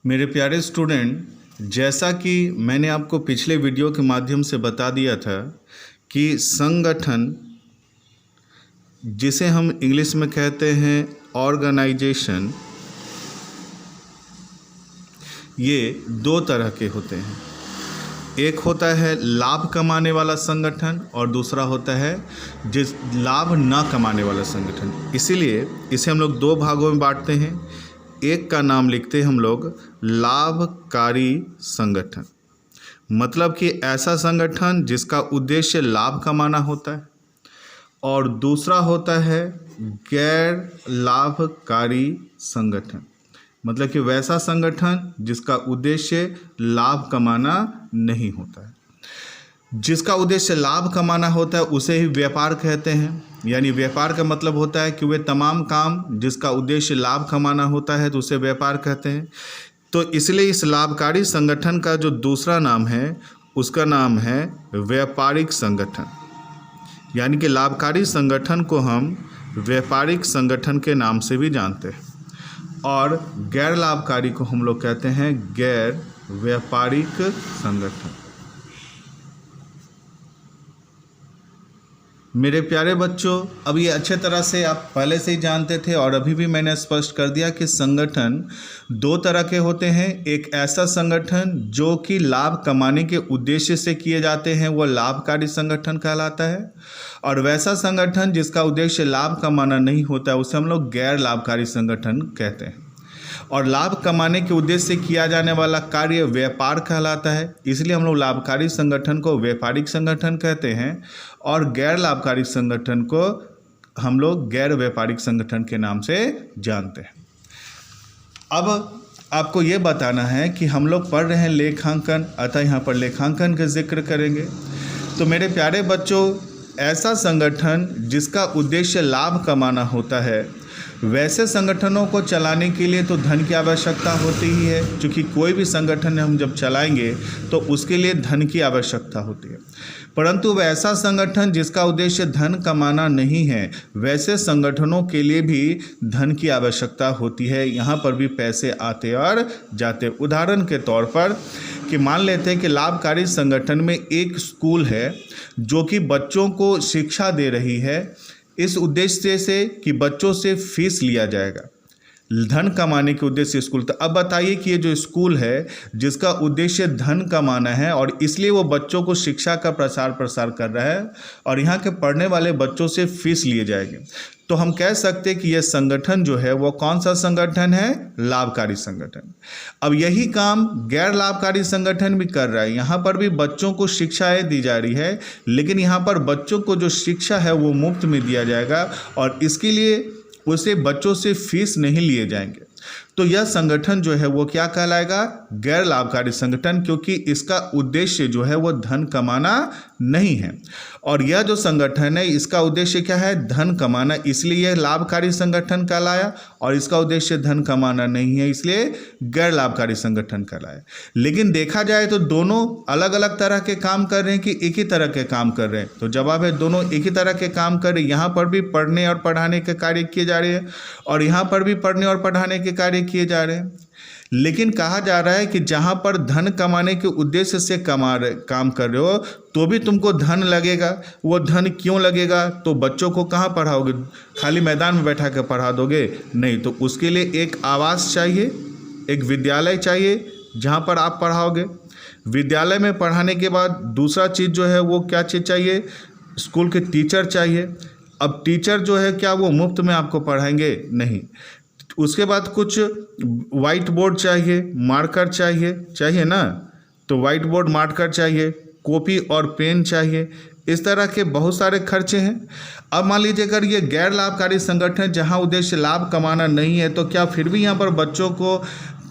मेरे प्यारे स्टूडेंट, जैसा कि मैंने आपको पिछले वीडियो के माध्यम से बता दिया था कि संगठन, जिसे हम इंग्लिश में कहते हैं ऑर्गेनाइजेशन, ये दो तरह के होते हैं। एक होता है लाभ कमाने वाला संगठन और दूसरा होता है जिस लाभ ना कमाने वाला संगठन। इसीलिए इसे हम लोग दो भागों में बांटते हैं। एक का नाम लिखते हैं हम लोग लाभकारी संगठन, मतलब कि ऐसा संगठन जिसका उद्देश्य लाभ कमाना होता है, और दूसरा होता है गैर लाभकारी संगठन, मतलब कि वैसा संगठन जिसका उद्देश्य लाभ कमाना नहीं होता है। जिसका उद्देश्य लाभ कमाना होता है उसे ही व्यापार कहते हैं। यानी व्यापार का मतलब होता है कि वे तमाम काम जिसका उद्देश्य लाभ कमाना होता है तो उसे व्यापार कहते हैं। तो इसलिए इस लाभकारी संगठन का जो दूसरा नाम है उसका नाम है व्यापारिक संगठन। यानी कि लाभकारी संगठन को हम व्यापारिक संगठन के नाम से भी जानते हैं, और गैर लाभकारी को हम लोग कहते हैं गैर व्यापारिक संगठन। मेरे प्यारे बच्चों, अब ये अच्छे तरह से आप पहले से ही जानते थे और अभी भी मैंने स्पष्ट कर दिया कि संगठन दो तरह के होते हैं। एक ऐसा संगठन जो कि लाभ कमाने के उद्देश्य से किए जाते हैं वो लाभकारी संगठन कहलाता है, और वैसा संगठन जिसका उद्देश्य लाभ कमाना नहीं होता है उसे हम लोग गैर लाभकारी संगठन कहते हैं। और लाभ कमाने के उद्देश्य से किया जाने वाला कार्य व्यापार कहलाता है, इसलिए हम लोग लाभकारी संगठन को व्यापारिक संगठन कहते हैं और गैर लाभकारी संगठन को हम लोग गैर व्यापारिक संगठन के नाम से जानते हैं। अब आपको ये बताना है कि हम लोग पढ़ रहे हैं लेखांकन, अतः यहाँ पर लेखांकन का जिक्र करेंगे। तो मेरे प्यारे बच्चों, ऐसा संगठन जिसका उद्देश्य लाभ कमाना होता है, वैसे संगठनों को चलाने के लिए तो धन की आवश्यकता होती ही है, क्योंकि कोई भी संगठन हम जब चलाएंगे तो उसके लिए धन की आवश्यकता होती है। परंतु वैसा संगठन जिसका उद्देश्य धन कमाना नहीं है, वैसे संगठनों के लिए भी धन की आवश्यकता होती है। यहाँ पर भी पैसे आते और जाते। उदाहरण के तौर पर कि मान लेते हैं कि लाभकारी संगठन में एक स्कूल है जो कि बच्चों को शिक्षा दे रही है, इस उद्देश्य से कि बच्चों से फीस लिया जाएगा, धन कमाने के उद्देश्य से स्कूल। तो अब बताइए कि ये जो स्कूल है जिसका उद्देश्य धन कमाना है और इसलिए वो बच्चों को शिक्षा का प्रसार कर रहा है और यहाँ के पढ़ने वाले बच्चों से फीस लिए जाएंगे, तो हम कह सकते हैं कि यह संगठन जो है वो कौन सा संगठन है? लाभकारी संगठन। अब यही काम गैर लाभकारी संगठन भी कर रहा है। यहाँ पर भी बच्चों को शिक्षाएं दी जा रही है, लेकिन यहाँ पर बच्चों को जो शिक्षा है वो मुफ्त में दिया जाएगा और इसके लिए उसे बच्चों से फीस नहीं लिए जाएंगे। तो यह संगठन जो है वो क्या कहलाएगा? गैर लाभकारी संगठन, क्योंकि इसका उद्देश्य जो है वो धन कमाना नहीं है। और यह जो संगठन है इसका उद्देश्य क्या है? धन कमाना, इसलिए यह लाभकारी संगठन कहलाया, और इसका उद्देश्य धन कमाना नहीं है इसलिए गैर लाभकारी संगठन कहलाया। लेकिन देखा जाए तो दोनों अलग अलग तरह के काम कर रहे हैं कि एक ही तरह के काम कर रहे हैं? तो जवाब है दोनों एक ही तरह के काम कर रहे हैं। यहाँ पर भी पढ़ने और पढ़ाने के कार्य किए जा रहे हैं और यहाँ पर भी पढ़ने और पढ़ाने के कार्य किए जा रहे हैं। लेकिन कहा जा रहा है कि जहाँ पर धन कमाने के उद्देश्य से काम कर रहे हो तो भी तुमको धन लगेगा। वो धन क्यों लगेगा? तो बच्चों को कहाँ पढ़ाओगे? खाली मैदान में बैठा कर पढ़ा दोगे? नहीं, तो उसके लिए एक आवास चाहिए, एक विद्यालय चाहिए जहाँ पर आप पढ़ाओगे। विद्यालय में पढ़ाने के बाद दूसरा चीज़ जो है वो क्या चीज़ चाहिए? स्कूल के टीचर चाहिए। अब टीचर जो है क्या वो मुफ्त में आपको पढ़ाएंगे? नहीं। उसके बाद कुछ वाइट बोर्ड चाहिए, मार्कर चाहिए ना, तो वाइट बोर्ड, मार्कर चाहिए, कॉपी और पेन चाहिए। इस तरह के बहुत सारे खर्चे हैं। अब मान लीजिए अगर ये गैर लाभकारी संगठन जहां उद्देश्य लाभ कमाना नहीं है, तो क्या फिर भी यहाँ पर बच्चों को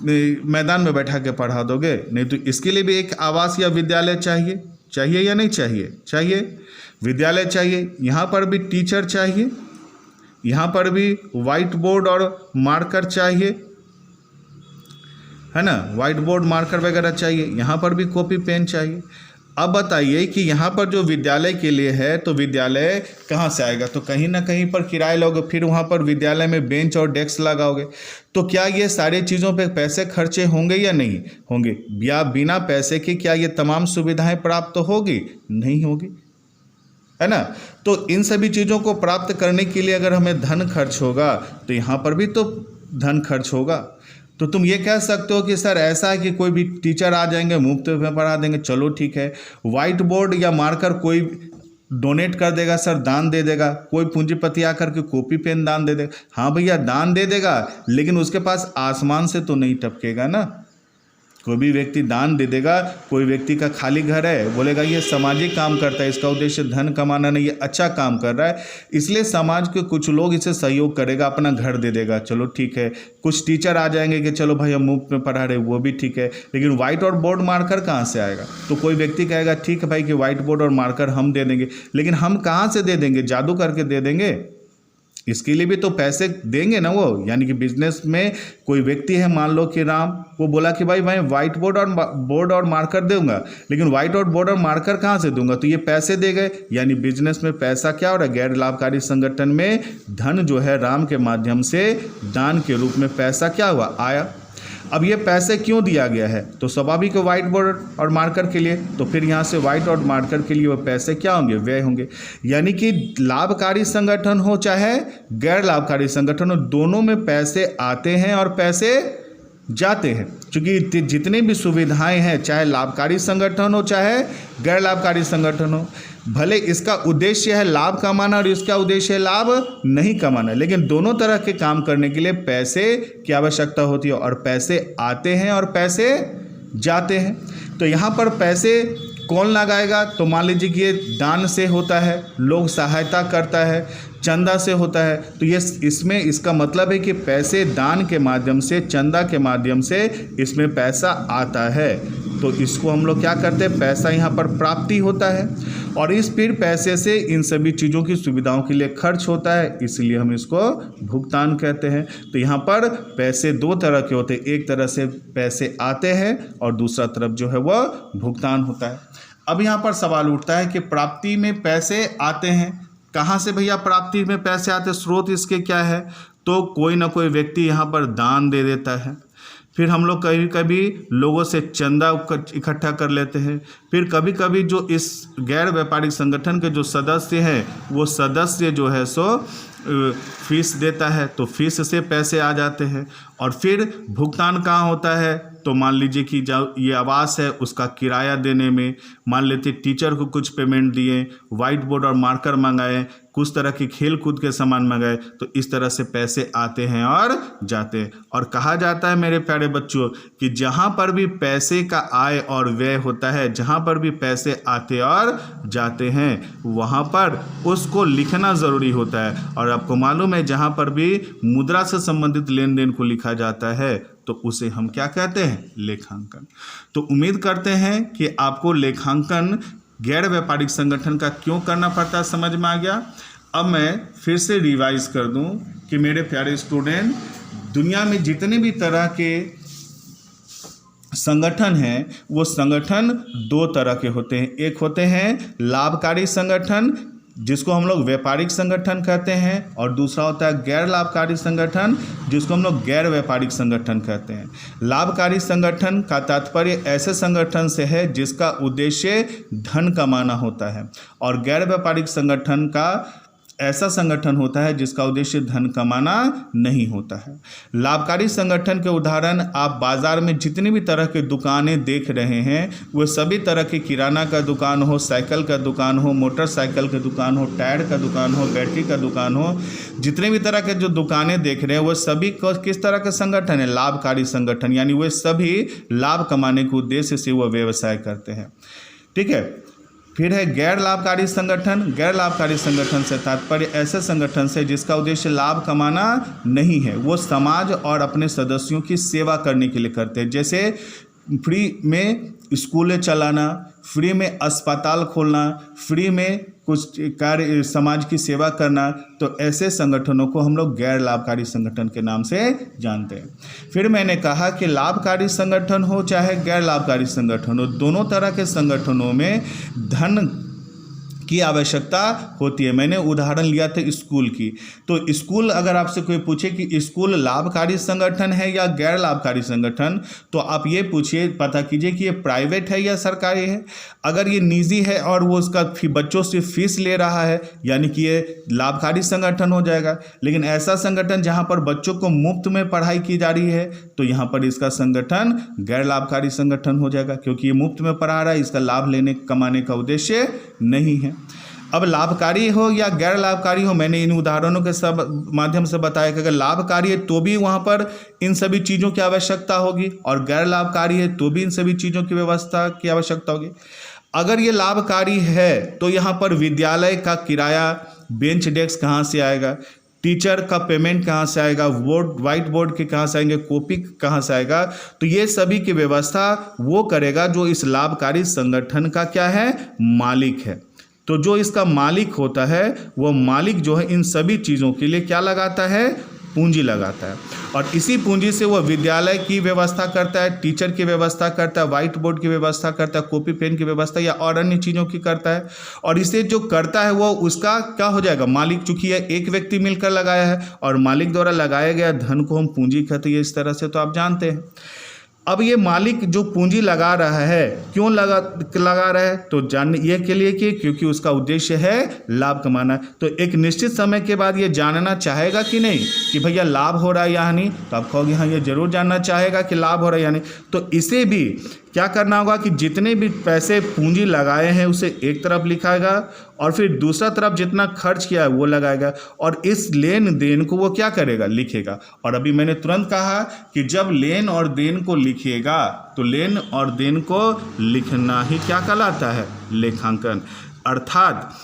मैदान में बैठा के पढ़ा दोगे? नहीं, तो इसके लिए भी एक आवास या विद्यालय चाहिए या नहीं चाहिए? विद्यालय चाहिए, यहाँ पर भी टीचर चाहिए, यहाँ पर भी वाइट बोर्ड और मार्कर चाहिए, है ना, वाइट बोर्ड मार्कर वगैरह चाहिए, यहाँ पर भी कॉपी पेन चाहिए। अब बताइए कि यहाँ पर जो विद्यालय के लिए है तो विद्यालय कहाँ से आएगा, तो कहीं ना कहीं पर किराया लोगे, फिर वहाँ पर विद्यालय में बेंच और डेस्क लगाओगे, तो क्या ये सारी चीज़ों पे पैसे खर्चे होंगे या नहीं होंगे, या बिना पैसे के क्या ये तमाम सुविधाएं प्राप्त होगी, नहीं होगी, है ना। तो इन सभी चीज़ों को प्राप्त करने के लिए अगर हमें धन खर्च होगा तो यहाँ पर भी तो धन खर्च होगा। तो तुम ये कह सकते हो कि सर ऐसा है कि कोई भी टीचर आ जाएंगे मुफ्त में पढ़ा देंगे, चलो ठीक है, वाइट बोर्ड या मार्कर कोई डोनेट कर देगा, सर दान दे देगा, कोई पूंजीपति आकर के कॉपी पेन दान दे देगा, हाँ भैया दान दे देगा, लेकिन उसके पास आसमान से तो नहीं टपकेगा ना। कोई भी व्यक्ति दान दे देगा, कोई व्यक्ति का खाली घर है, बोलेगा ये सामाजिक काम करता है, इसका उद्देश्य धन कमाना नहीं, ये अच्छा काम कर रहा है, इसलिए समाज के कुछ लोग इसे सहयोग करेगा, अपना घर दे देगा, चलो ठीक है। कुछ टीचर आ जाएंगे कि चलो भाई हम मुफ्त में पढ़ा रहे, वो भी ठीक है, लेकिन व्हाइट और बोर्ड मार्कर कहाँ से आएगा, तो कोई व्यक्ति कहेगा ठीक है भाई कि व्हाइट बोर्ड और मार्कर हम दे देंगे, लेकिन हम कहाँ से दे देंगे, जादू करके दे देंगे, इसके लिए भी तो पैसे देंगे ना वो। यानी कि बिजनेस में कोई व्यक्ति है, मान लो कि राम, वो बोला कि भाई मैं व्हाइट बोर्ड और मार्कर दूंगा, लेकिन व्हाइट और बोर्ड और मार्कर कहाँ से दूंगा, तो ये पैसे दे गए। यानी बिजनेस में पैसा क्या हो रहा है, गैर लाभकारी संगठन में धन जो है राम के माध्यम से दान के रूप में पैसा क्या हुआ, आया। अब ये पैसे क्यों दिया गया है, तो स्वाभाविक है व्हाइट बोर्ड और मार्कर के लिए, तो फिर यहाँ से व्हाइट और मार्कर के लिए वो पैसे क्या होंगे, व्यय होंगे। यानी कि लाभकारी संगठन हो चाहे गैर लाभकारी संगठन हो, दोनों में पैसे आते हैं और पैसे जाते हैं, क्योंकि जितनी भी सुविधाएं हैं, चाहे लाभकारी संगठन हो चाहे गैर लाभकारी संगठन हो, भले इसका उद्देश्य है लाभ कमाना और इसका उद्देश्य है लाभ नहीं कमाना, लेकिन दोनों तरह के काम करने के लिए पैसे की आवश्यकता होती है, और पैसे आते हैं और पैसे जाते हैं। तो यहाँ पर पैसे कौन लगाएगा, तो मान लीजिए कि ये दान से होता है, लोग सहायता करता है, चंदा से होता है, तो ये इसमें इसका मतलब है कि पैसे दान के माध्यम से, चंदा के माध्यम से इसमें पैसा आता है, तो इसको हम लोग क्या करते हैं, पैसा यहाँ पर प्राप्ति होता है, और इस फिर पैसे से इन सभी चीज़ों की सुविधाओं के लिए खर्च होता है, इसलिए हम इसको भुगतान कहते हैं। तो यहाँ पर पैसे दो तरह के होते हैं, एक तरह से पैसे आते हैं और दूसरा तरफ जो है वह भुगतान होता है। अब यहाँ पर सवाल उठता है कि प्राप्ति में पैसे आते हैं, कहाँ से भैया प्राप्ति में पैसे आते, स्रोत इसके क्या है, तो कोई ना कोई व्यक्ति यहाँ पर दान दे देता है, फिर हम लोग कभी कभी लोगों से चंदा इकट्ठा कर लेते हैं, फिर कभी कभी जो इस गैर व्यापारिक संगठन के जो सदस्य हैं, वो सदस्य जो है सो फीस देता है, तो फीस से पैसे आ जाते हैं। और फिर भुगतान कहाँ होता है, तो मान लीजिए कि जो ये आवास है उसका किराया देने में, मान लेते टीचर को कुछ पेमेंट दिए, वाइट बोर्ड और मार्कर मंगाए, कुछ तरह के खेल कूद के सामान मंगाए, तो इस तरह से पैसे आते हैं और जाते हैं। और कहा जाता है मेरे प्यारे बच्चों कि जहाँ पर भी पैसे का आय और व्यय होता है, जहाँ पर भी पैसे आते और जाते हैं, वहाँ पर उसको लिखना ज़रूरी होता है। और आपको मालूम है जहाँ पर भी मुद्रा से संबंधित लेन देन को लिखा जाता है तो उसे हम क्या कहते हैं, लेखांकन। तो उम्मीद करते हैं कि आपको लेखांकन गैर व्यापारिक संगठन का क्यों करना पड़ता है समझ में आ गया। अब मैं फिर से रिवाइज कर दूं कि मेरे प्यारे स्टूडेंट, दुनिया में जितने भी तरह के संगठन हैं वो संगठन दो तरह के होते हैं। एक होते हैं लाभकारी संगठन जिसको हम लोग व्यापारिक संगठन कहते हैं, और दूसरा होता है गैर लाभकारी संगठन जिसको हम लोग गैर व्यापारिक संगठन कहते हैं। लाभकारी संगठन का तात्पर्य ऐसे संगठन से है जिसका उद्देश्य धन कमाना होता है, और गैर व्यापारिक संगठन का ऐसा संगठन होता है जिसका उद्देश्य धन कमाना नहीं होता है। लाभकारी संगठन के उदाहरण आप बाज़ार में जितनी भी तरह के दुकानें देख रहे हैं, वो सभी तरह की किराना का दुकान हो, साइकिल का दुकान हो, मोटरसाइकिल का दुकान हो, टायर का दुकान हो, बैटरी का दुकान हो, जितने भी तरह के जो दुकानें देख रहे हैं वो सभी किस तरह के संगठन है, लाभकारी संगठन। यानी वे सभी लाभ कमाने के उद्देश्य से वह व्यवसाय करते हैं। ठीक है। फिर है गैर लाभकारी संगठन। गैर लाभकारी संगठन से तात्पर्य ऐसे संगठन से जिसका उद्देश्य लाभ कमाना नहीं है, वो समाज और अपने सदस्यों की सेवा करने के लिए करते हैं। जैसे फ्री में स्कूलें चलाना, फ्री में अस्पताल खोलना, फ्री में कुछ कार्य समाज की सेवा करना, तो ऐसे संगठनों को हम लोग गैर लाभकारी संगठन के नाम से जानते हैं। फिर मैंने कहा कि लाभकारी संगठन हो चाहे गैर लाभकारी संगठन हो, दोनों तरह के संगठनों में धन की आवश्यकता होती है। मैंने उदाहरण लिया था स्कूल की, तो स्कूल अगर आपसे कोई पूछे कि स्कूल लाभकारी संगठन है या गैर लाभकारी संगठन, तो आप ये पूछिए, पता कीजिए कि ये प्राइवेट है या सरकारी है। अगर ये निजी है और वो उसका बच्चों से फीस ले रहा है, यानी कि ये लाभकारी संगठन हो जाएगा। लेकिन ऐसा संगठन जहाँ पर बच्चों को मुफ्त में पढ़ाई की जा रही है, तो यहाँ पर इसका संगठन गैर लाभकारी संगठन हो जाएगा, क्योंकि ये मुफ्त में पढ़ा रहा है, इसका लाभ लेने कमाने का उद्देश्य नहीं है। अब लाभकारी हो या गैर लाभकारी हो, मैंने इन उदाहरणों के सब माध्यम से बताया कि अगर लाभकारी है तो भी वहाँ पर इन सभी चीज़ों की आवश्यकता होगी, और गैर लाभकारी है तो भी इन सभी चीज़ों की व्यवस्था की आवश्यकता होगी। अगर ये लाभकारी है तो यहाँ पर विद्यालय का किराया, बेंच डेस्क कहाँ से आएगा, टीचर का पेमेंट कहाँ से आएगा, व्हाइट बोर्ड के कहाँ से आएंगे, कॉपी कहाँ से आएगा, तो ये सभी की व्यवस्था वो करेगा जो इस लाभकारी संगठन का क्या है, मालिक है। तो जो इसका मालिक होता है, वो मालिक जो है इन सभी चीज़ों के लिए क्या लगाता है, पूंजी लगाता है, और इसी पूंजी से वो विद्यालय की व्यवस्था करता है, टीचर की व्यवस्था करता है, व्हाइट बोर्ड की व्यवस्था करता है, कॉपी पेन की व्यवस्था या और अन्य चीज़ों की करता है। और इसे जो करता है वो उसका क्या हो जाएगा, मालिक। चूंकि यह एक व्यक्ति मिलकर लगाया है और मालिक द्वारा लगाया गया धन को हम पूंजी कहते हैं, इस तरह से तो आप जानते हैं। अब ये मालिक जो पूंजी लगा रहा है, क्यों लगा रहा है, तो जानने ये के लिए कि क्योंकि उसका उद्देश्य है लाभ कमाना। तो एक निश्चित समय के बाद ये जानना चाहेगा कि नहीं कि भैया लाभ हो रहा है या नहीं, तो आप कहोगे हाँ, ये जरूर जानना चाहेगा कि लाभ हो रहा है या नहीं। तो इसे भी क्या करना होगा कि जितने भी पैसे पूंजी लगाए हैं उसे एक तरफ लिखाएगा, और फिर दूसरा तरफ जितना खर्च किया है वो लगाएगा, और इस लेन देन को वो क्या करेगा, लिखेगा। और अभी मैंने तुरंत कहा कि जब लेन और देन को लिखिएगा तो लेन और देन को लिखना ही क्या कहलाता है, लेखांकन। अर्थात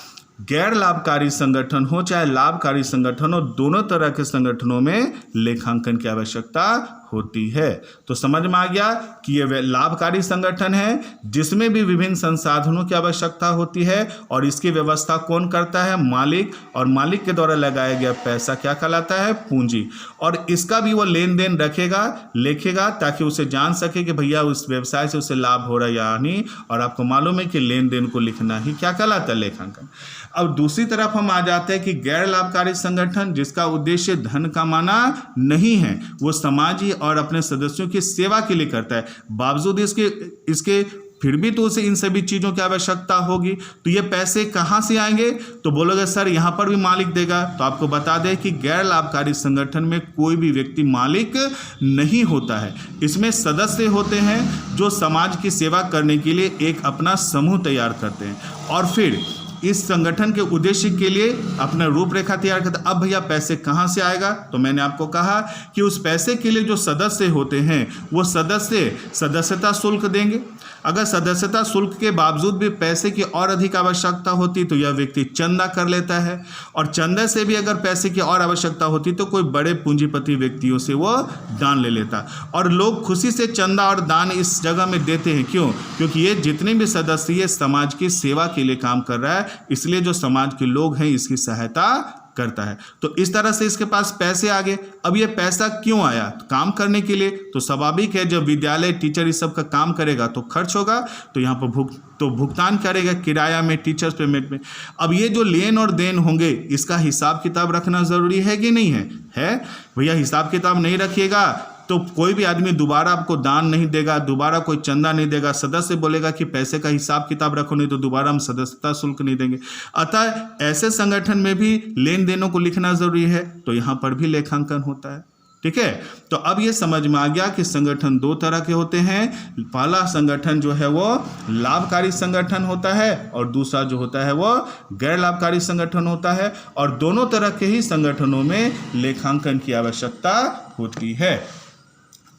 गैर लाभकारी संगठन हो चाहे लाभकारी संगठन हो, दोनों तरह के संगठनों में लेखांकन की आवश्यकता होती है। तो समझ में आ गया कि ये लाभकारी संगठन है जिसमें भी विभिन्न संसाधनों की आवश्यकता होती है, और इसकी व्यवस्था कौन करता है, मालिक, और मालिक के द्वारा लगाया गया पैसा क्या कहलाता है, पूंजी। और इसका भी वो लेन देन रखेगा, लिखेगा, ताकि उसे जान सके कि भैया उस व्यवसाय से उसे लाभ हो रहा है या नहीं। और आपको मालूम है कि लेन देन को लिखना ही क्या कहलाता है, लेखांकन। अब दूसरी तरफ हम आ जाते हैं कि गैर लाभकारी संगठन जिसका उद्देश्य धन कमाना नहीं है, वो समाज और अपने सदस्यों की सेवा के लिए करता है। बावजूद इसके फिर भी तो उसे इन सभी चीज़ों की आवश्यकता होगी। तो ये पैसे कहाँ से आएंगे, तो बोलोगे सर यहाँ पर भी मालिक देगा। तो आपको बता दें कि गैर लाभकारी संगठन में कोई भी व्यक्ति मालिक नहीं होता है। इसमें सदस्य होते हैं जो समाज की सेवा करने के लिए एक अपना समूह तैयार करते हैं, और फिर इस संगठन के उद्देश्य के लिए अपना रूपरेखा तैयार करते। अब भैया पैसे कहाँ से आएगा, तो मैंने आपको कहा कि उस पैसे के लिए जो सदस्य होते हैं वो सदस्य सदस्यता शुल्क देंगे। अगर सदस्यता शुल्क के बावजूद भी पैसे की और अधिक आवश्यकता होती तो यह व्यक्ति चंदा कर लेता है, और चंदा से भी अगर पैसे की और आवश्यकता होती तो कोई बड़े पूंजीपति व्यक्तियों से वो दान ले लेता। और लोग खुशी से चंदा और दान इस जगह में देते हैं, क्यों, क्योंकि ये जितने भी सदस्य ये समाज की सेवा के लिए काम कर रहा है, इसलिए जो समाज के लोग हैं इसकी सहायता करता है। तो इस तरह से इसके पास पैसे आ गए। अब ये पैसा क्यों आया, काम करने के लिए। तो स्वाभाविक है जब विद्यालय टीचर इस सब का काम करेगा तो खर्च होगा, तो यहाँ पर भुगतान करेगा किराया में, टीचर्स पेमेंट में। अब ये जो लेन और देन होंगे इसका हिसाब किताब रखना जरूरी है कि नहीं है भैया। हिसाब किताब नहीं रखिएगा तो कोई भी आदमी दोबारा आपको दान नहीं देगा, दोबारा कोई चंदा नहीं देगा। सदस्य बोलेगा कि पैसे का हिसाब किताब रखो, नहीं तो दोबारा हम सदस्यता शुल्क नहीं देंगे। अतः ऐसे संगठन में भी लेन देनों को लिखना जरूरी है, तो यहाँ पर भी लेखांकन होता है। ठीक है, तो अब ये समझ में आ गया कि संगठन दो तरह के होते हैं। पहला संगठन जो है वो लाभकारी संगठन होता है, और दूसरा जो होता है वो गैर लाभकारी संगठन होता है। और दोनों तरह के ही संगठनों में लेखांकन की आवश्यकता होती है।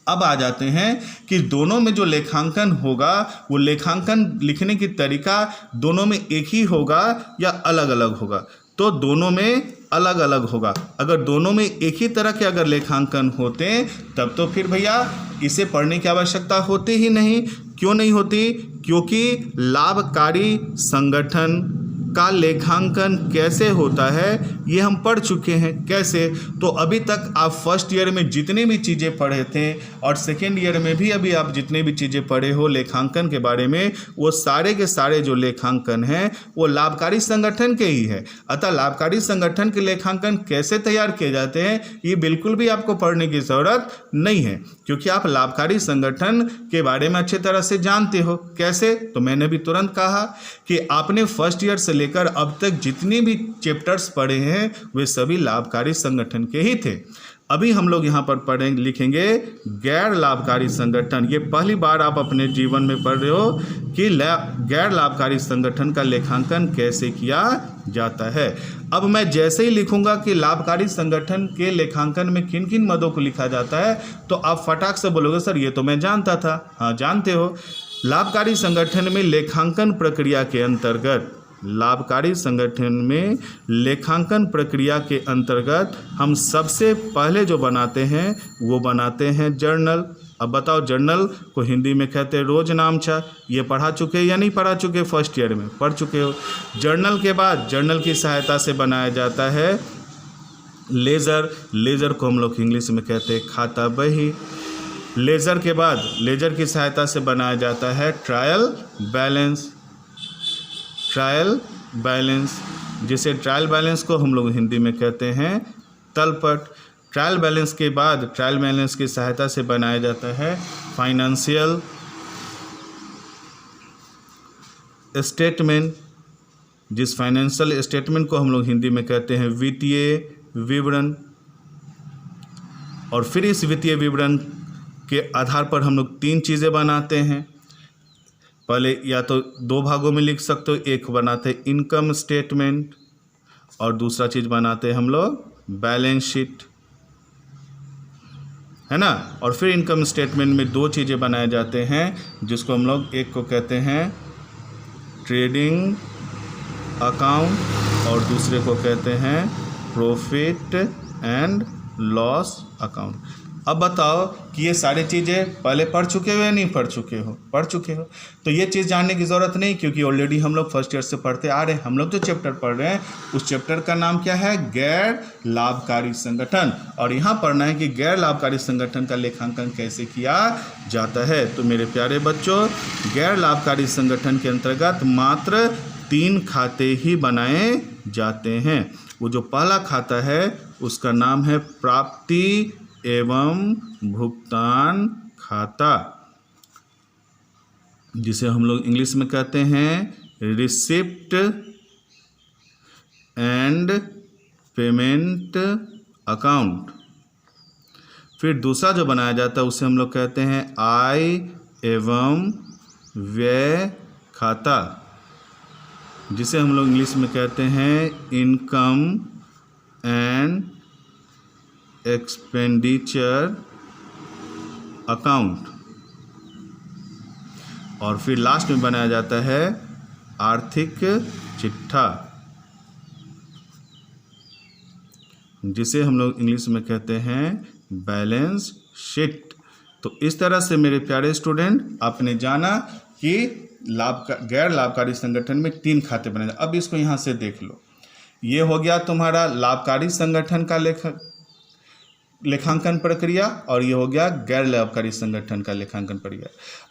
अब आ जाते हैं कि दोनों में जो लेखांकन होगा वो लेखांकन लिखने की तरीका दोनों में एक ही होगा या अलग अलग होगा। तो दोनों में अलग अलग होगा। अगर दोनों में एक ही तरह के अगर लेखांकन होते तब तो फिर भैया इसे पढ़ने की आवश्यकता होती ही नहीं। क्यों नहीं होती? क्योंकि लाभकारी संगठन का लेखांकन कैसे होता है ये हम पढ़ चुके हैं। कैसे? तो अभी तक आप फर्स्ट ईयर में जितनी भी चीज़ें पढ़े थे और सेकेंड ईयर में भी अभी आप जितने भी चीज़ें पढ़े हो लेखांकन के बारे में, वो सारे के सारे जो लेखांकन हैं वो लाभकारी संगठन के ही है। अतः लाभकारी संगठन के लेखांकन कैसे तैयार किए जाते हैं ये बिल्कुल भी आपको पढ़ने की ज़रूरत नहीं है, क्योंकि आप लाभकारी संगठन के बारे में अच्छी तरह से जानते हो। कैसे? तो मैंने भी तुरंत कहा कि आपने फर्स्ट ईयर से लेकर अब तक जितनी भी चैप्टर्स पढ़े हैं वे सभी लाभकारी संगठन के ही थे। अभी हम लोग यहाँ पर लिखेंगे गैर लाभकारी संगठन। ये पहली बार आप अपने जीवन में पढ़ रहे हो कि गैर लाभकारी संगठन का लेखांकन कैसे किया जाता है। अब मैं जैसे ही लिखूंगा कि लाभकारी संगठन के लेखांकन में किन किन मदों को लिखा जाता है तो आप फटाक से बोलोगे सर ये तो मैं जानता था। हाँ, जानते हो। लाभकारी संगठन में लेखांकन प्रक्रिया के अंतर्गत, लाभकारी संगठन में लेखांकन प्रक्रिया के अंतर्गत हम सबसे पहले जो बनाते हैं वो बनाते हैं जर्नल। अब बताओ, जर्नल को हिंदी में कहते हैं रोजनामचा। ये पढ़ा चुके या नहीं पढ़ा चुके? फर्स्ट ईयर में पढ़ चुके हो। जर्नल के बाद जर्नल की सहायता से बनाया जाता है लेजर। लेजर को हम लोग इंग्लिश में कहते हैं खाता बही। लेजर के बाद लेजर की सहायता से बनाया जाता है ट्रायल बैलेंस। ट्रायल बैलेंस, जिसे ट्रायल बैलेंस को हम लोग हिंदी में कहते हैं तलपट। ट्रायल बैलेंस के बाद ट्रायल बैलेंस की सहायता से बनाया जाता है फाइनेंशियल स्टेटमेंट, जिस फाइनेंशियल स्टेटमेंट को हम लोग हिंदी में कहते हैं वित्तीय विवरण। और फिर इस वित्तीय विवरण के आधार पर हम लोग 3 चीज़ें बनाते हैं। पहले या तो 2 भागों में लिख सकते हो, एक बनाते हैं इनकम स्टेटमेंट और दूसरा चीज़ बनाते हैं हम लोग बैलेंस शीट, है ना। और फिर इनकम स्टेटमेंट में 2 चीज़ें बनाए जाते हैं जिसको हम लोग, एक को कहते हैं ट्रेडिंग अकाउंट और दूसरे को कहते हैं प्रॉफिट एंड लॉस अकाउंट। अब बताओ कि ये सारी चीज़ें पहले पढ़ चुके हो या नहीं पढ़ चुके हो? पढ़ चुके हो। तो ये चीज़ जानने की ज़रूरत नहीं, क्योंकि ऑलरेडी हम लोग फर्स्ट ईयर से पढ़ते आ रहे हैं। हम लोग जो चैप्टर पढ़ रहे हैं उस चैप्टर का नाम क्या है? गैर लाभकारी संगठन। और यहाँ पढ़ना है कि गैर लाभकारी संगठन का लेखांकन कैसे किया जाता है। तो मेरे प्यारे बच्चों, गैर लाभकारी संगठन के अंतर्गत मात्र 3 खाते ही बनाए जाते हैं। वो जो पहला खाता है उसका नाम है प्राप्ति एवं भुगतान खाता, जिसे हम लोग इंग्लिश में कहते हैं रिसिप्ट एंड पेमेंट अकाउंट। फिर दूसरा जो बनाया जाता है उसे हम लोग कहते हैं आय एवं व्यय खाता, जिसे हम लोग इंग्लिश में कहते हैं इनकम एंड एक्सपेंडिचर अकाउंट। और फिर लास्ट में बनाया जाता है आर्थिक चिट्ठा, जिसे हम लोग इंग्लिश में कहते हैं बैलेंस शीट। तो इस तरह से मेरे प्यारे स्टूडेंट, आपने जाना कि गैर लाभकारी संगठन में 3 खाते बने। अब इसको यहाँ से देख लो। ये हो गया तुम्हारा लाभकारी संगठन का लेखांकन प्रक्रिया और ये हो गया गैर लाभकारी संगठन का लेखांकन प्रक्रिया।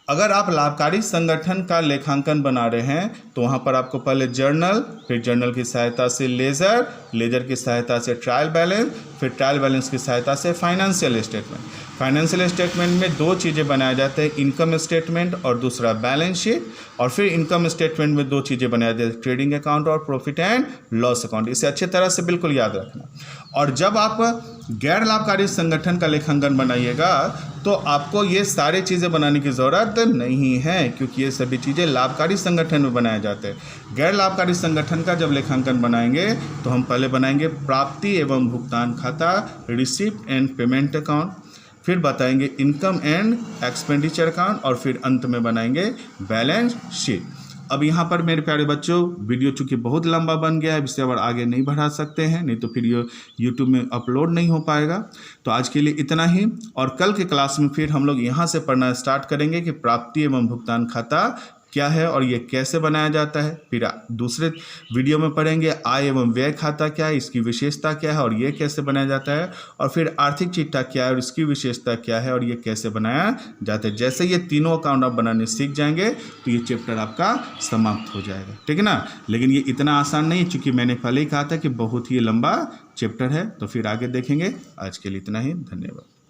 अगर आप लाभकारी संगठन का लेखांकन बना रहे हैं तो वहाँ पर आपको पहले जर्नल, फिर जर्नल की सहायता से लेजर, लेजर की सहायता से ट्रायल बैलेंस, फिर ट्रायल बैलेंस की सहायता से फाइनेंशियल स्टेटमेंट। फाइनेंशियल स्टेटमेंट में 2 चीज़ें बनाए जाते हैं, इनकम स्टेटमेंट और दूसरा बैलेंस शीट। और फिर इनकम स्टेटमेंट में 2 चीज़ें बनाई जाती हैं, ट्रेडिंग अकाउंट और प्रॉफिट एंड लॉस अकाउंट। इसे अच्छे तरह से बिल्कुल याद रखना। और जब आप गैर लाभकारी संगठन का लेखांकन बनाइएगा तो आपको ये सारी चीज़ें बनाने की ज़रूरत नहीं है, क्योंकि ये सभी चीज़ें लाभकारी संगठन में बनाए जाते हैं। गैर लाभकारी संगठन का जब लेखांकन बनाएंगे तो हम पहले बनाएंगे प्राप्ति एवं भुगतान खाता, रिसिप्ट एंड पेमेंट अकाउंट, फिर बताएंगे इनकम एंड एक्सपेंडिचर अकाउंट और फिर अंत में बनाएंगे बैलेंस शीट। अब यहाँ पर मेरे प्यारे बच्चों वीडियो चूँकि बहुत लंबा बन गया है, इससे और आगे नहीं बढ़ा सकते हैं, नहीं तो फिर ये यूट्यूब में अपलोड नहीं हो पाएगा। तो आज के लिए इतना ही, और कल के क्लास में फिर हम लोग यहाँ से पढ़ना स्टार्ट करेंगे कि प्राप्ति एवं भुगतान खाता क्या है और ये कैसे बनाया जाता है। फिर दूसरे वीडियो में पढ़ेंगे आय एवं व्यय खाता क्या है, इसकी विशेषता क्या है और ये कैसे बनाया जाता है, और फिर आर्थिक चिट्ठा क्या है और इसकी विशेषता क्या है और ये कैसे बनाया जाता है। जैसे ये तीनों अकाउंट आप बनाने सीख जाएंगे तो ये चैप्टर आपका समाप्त हो जाएगा, ठीक है ना। लेकिन ये इतना आसान नहीं, चूँकि मैंने पहले ही कहा था कि बहुत ही लंबा चैप्टर है। तो फिर आगे देखेंगे। आज के लिए इतना ही, धन्यवाद।